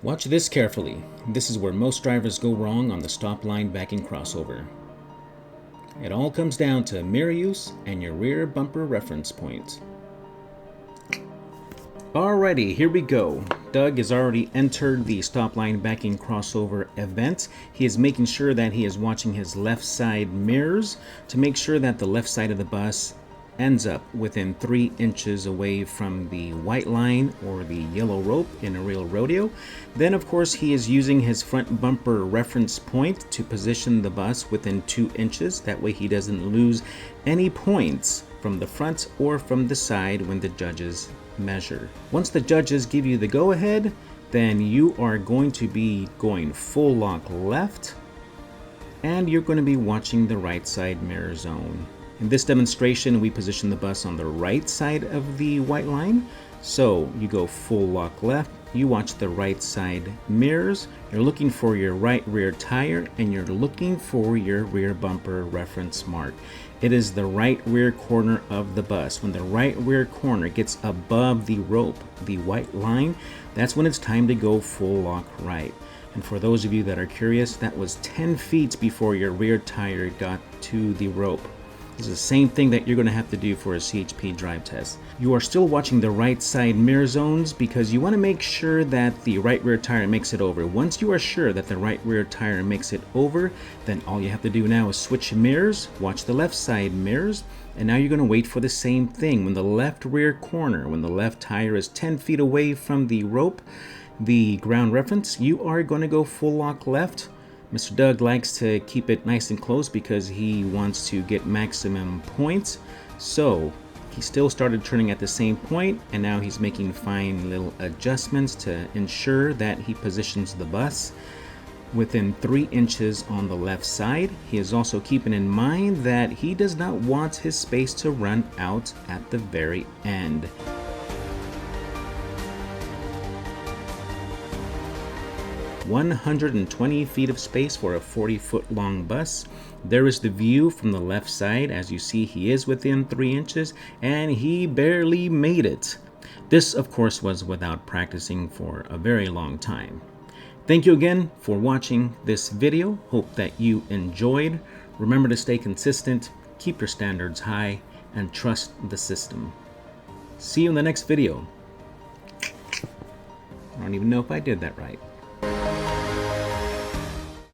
Watch this carefully. This is where most drivers go wrong on the stop line backing crossover. It all comes down to mirror use and your rear bumper reference point. Alrighty, here we go. Doug has already entered the stop line backing crossover event. He is making sure that he is watching his left side mirrors to make sure that the left side of the bus ends up within 3 inches away from the white line or the yellow rope in a real rodeo. Then of course he is using his front bumper reference point to position the bus within 2 inches. That way he doesn't lose any points from the front or from the side when the judges measure. Once the judges give you the go-ahead, then you are going to be going full lock left and you're going to be watching the right side mirror zone. In this demonstration, we position the bus on the right side of the white line. So you go full lock left, you watch the right side mirrors, you're looking for your right rear tire, and you're looking for your rear bumper reference mark. It is the right rear corner of the bus. When the right rear corner gets above the rope, the white line, that's when it's time to go full lock right. And for those of you that are curious, that was 10 feet before your rear tire got to the rope. This is the same thing that you're going to have to do for a CHP drive test. You are still watching the right side mirror zones because you want to make sure that the right rear tire makes it over. Once you are sure that the right rear tire makes it over, then all you have to do now is switch mirrors, watch the left side mirrors, and now you're going to wait for the same thing. When the left rear corner, when the left tire is 10 feet away from the rope, the ground reference, you are going to go full lock left. Mr. Doug likes to keep it nice and close because he wants to get maximum points. So he still started turning at the same point, and now he's making fine little adjustments to ensure that he positions the bus within 3 inches on the left side. He is also keeping in mind that he does not want his space to run out at the very end. "120 feet of space for a 40-foot long bus. There is the view from the left side. As you see, he is within 3 inches and he barely made it." This, of course, was without practicing for a very long time. Thank you again for watching this video. Hope that you enjoyed. Remember to stay consistent, keep your standards high, and trust the system. See you in the next video. I don't even know if I did that right.